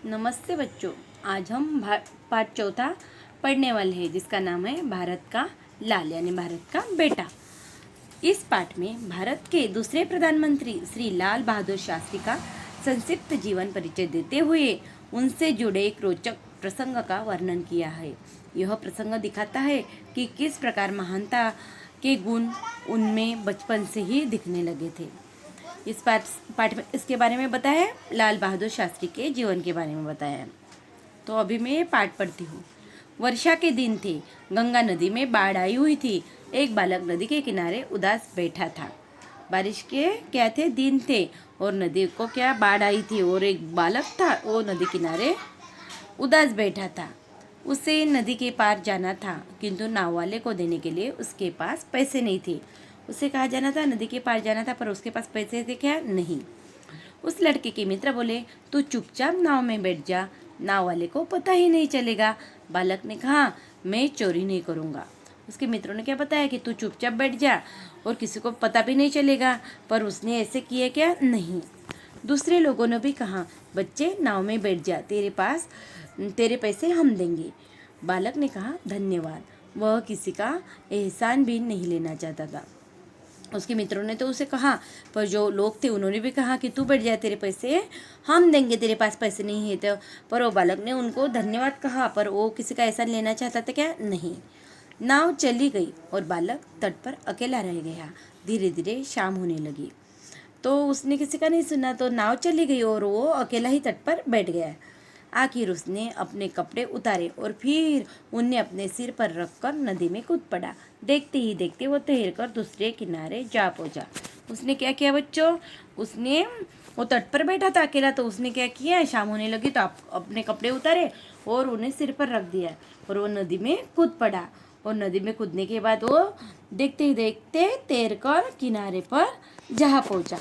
नमस्ते बच्चों। आज हम पाठ चौथा पढ़ने वाले हैं, जिसका नाम है भारत का लाल यानी भारत का बेटा। इस पाठ में भारत के दूसरे प्रधानमंत्री श्री लाल बहादुर शास्त्री का संक्षिप्त जीवन परिचय देते हुए उनसे जुड़े एक रोचक प्रसंग का वर्णन किया है। यह प्रसंग दिखाता है कि किस प्रकार महानता के गुण उनमें बचपन से ही दिखने लगे थे। इस पाठ में इसके बारे में बताया है, लाल बहादुर शास्त्री के जीवन के बारे में बताया है। तो अभी मैं ये पाठ पढ़ती हूँ। वर्षा के दिन थे, गंगा नदी में बाढ़ आई हुई थी। एक बालक नदी के किनारे उदास बैठा था। बारिश के क्या थे, दिन थे, और नदी को क्या बाढ़ आई थी, और एक बालक था, वो नदी किनारे उदास बैठा था। उसे नदी के पार जाना था, किंतु नाव वाले को देने के लिए उसके पास पैसे नहीं थे। उसे कहा जाना था, नदी के पार जाना था, पर उसके पास पैसे थे क्या, नहीं। उस लड़के के मित्र बोले, तू चुपचाप नाव में बैठ जा, नाव वाले को पता ही नहीं चलेगा। बालक ने कहा, मैं चोरी नहीं करूँगा। उसके मित्रों ने क्या बताया कि तू चुपचाप बैठ जा और किसी को पता भी नहीं चलेगा, पर उसने ऐसे किए क्या, नहीं। दूसरे लोगों ने भी कहा, बच्चे नाव में बैठ जा, तेरे पैसे हम देंगे। बालक ने कहा, धन्यवाद। वह किसी का एहसान भी नहीं लेना चाहता था। उसके मित्रों ने तो उसे कहा, पर जो लोग थे उन्होंने भी कहा कि तू बैठ जा, तेरे पैसे हम देंगे, तेरे पास पैसे नहीं है तो। पर वो बालक ने उनको धन्यवाद कहा, पर वो किसी का एहसान लेना चाहता था क्या, नहीं। नाव चली गई और बालक तट पर अकेला रह गया। धीरे धीरे शाम होने लगी तो उसने किसी का नहीं सुना, तो नाव चली गई और वो अकेला ही तट पर बैठ गया। आखिर उसने अपने कपड़े उतारे और फिर उन्हें अपने सिर पर रखकर नदी में कूद पड़ा। देखते ही देखते वो तैरकर दूसरे किनारे जा पहुंचा। उसने क्या किया बच्चों, वो तट पर बैठा था अकेला, तो उसने क्या किया, शाम होने लगी तो अपने कपड़े उतारे और उन्हें सिर पर रख दिया और वो नदी में कूद पड़ा। और नदी में कूदने के बाद वो देखते ही देखते तैरकर किनारे पर जा पहुंचा।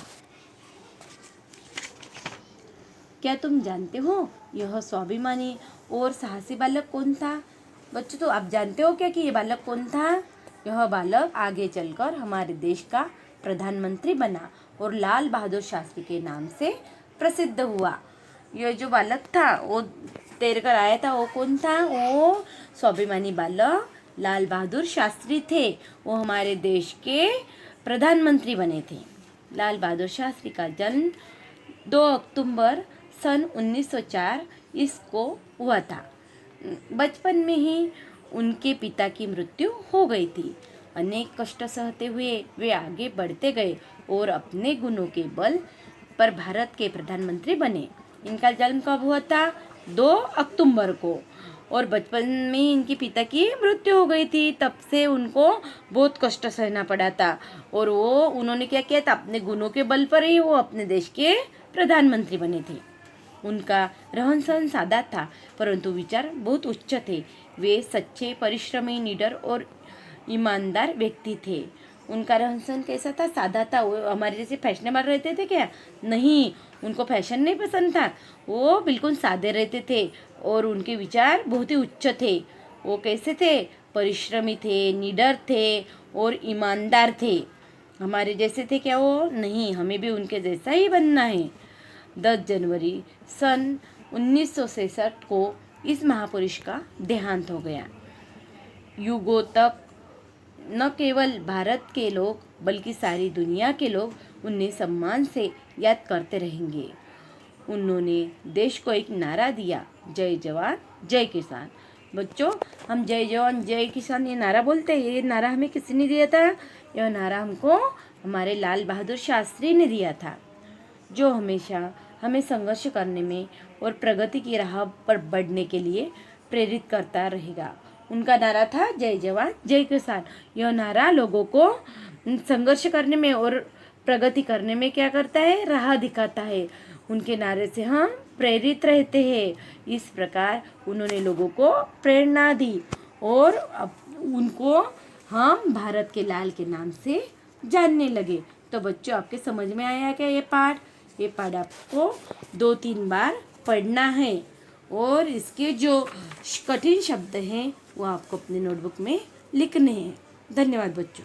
क्या तुम जानते हो यह स्वाभिमानी और साहसी बालक कौन था? बच्चों, तो आप जानते हो क्या कि ये बालक कौन था? यह बालक आगे चलकर हमारे देश का प्रधानमंत्री बना और लाल बहादुर शास्त्री के नाम से प्रसिद्ध हुआ। यह जो बालक था वो तैरकर आया था, वो कौन था? वो स्वाभिमानी बालक लाल बहादुर शास्त्री थे। वो हमारे देश के प्रधानमंत्री बने थे। लाल बहादुर शास्त्री का जन्म 2 अक्टूबर सन 1904 इसको हुआ था। बचपन में ही उनके पिता की मृत्यु हो गई थी। अनेक कष्ट सहते हुए वे आगे बढ़ते गए और अपने गुणों के बल पर भारत के प्रधानमंत्री बने। इनका जन्म कब हुआ था? 2 अक्टूबर को। और बचपन में ही इनके पिता की मृत्यु हो गई थी, तब से उनको बहुत कष्ट सहना पड़ा था। और उन्होंने क्या किया था, अपने गुणों के बल पर ही वो अपने देश के प्रधानमंत्री बने थे। उनका रहन सहन सादा था, परंतु विचार बहुत उच्च थे। वे सच्चे, परिश्रमी, निडर और ईमानदार व्यक्ति थे। उनका रहन सहन कैसा था? सादा था। वो हमारे जैसे फैशनेबल रहते थे क्या? नहीं, उनको फैशन नहीं पसंद था। वो बिल्कुल सादे रहते थे और उनके विचार बहुत ही उच्च थे। वो कैसे थे? परिश्रमी थे, निडर थे और ईमानदार थे। हमारे जैसे थे क्या वो? नहीं, हमें भी उनके जैसा ही बनना है। 10 जनवरी सन 1966 को इस महापुरुष का देहांत हो गया। युगों तक न केवल भारत के लोग बल्कि सारी दुनिया के लोग उन्हें सम्मान से याद करते रहेंगे। उन्होंने देश को एक नारा दिया, जय जवान जय किसान। बच्चों, हम जय जवान जय किसान ये नारा बोलते हैं। ये नारा हमें किसने दिया था? यह नारा हमको हमारे लाल बहादुर शास्त्री ने दिया था, जो हमेशा हमें संघर्ष करने में और प्रगति की राह पर बढ़ने के लिए प्रेरित करता रहेगा। उनका नारा था जय जवान जय किसान। यह नारा लोगों को संघर्ष करने में और प्रगति करने में क्या करता है? राह दिखाता है। उनके नारे से हम प्रेरित रहते हैं। इस प्रकार उन्होंने लोगों को प्रेरणा दी और उनको हम भारत के लाल के नाम से जानने लगे। तो बच्चों, आपके समझ में आया क्या ये पाठ? ये पाठ आपको 2-3 बार पढ़ना है और इसके जो कठिन शब्द हैं वो आपको अपने नोटबुक में लिखने हैं। धन्यवाद बच्चों।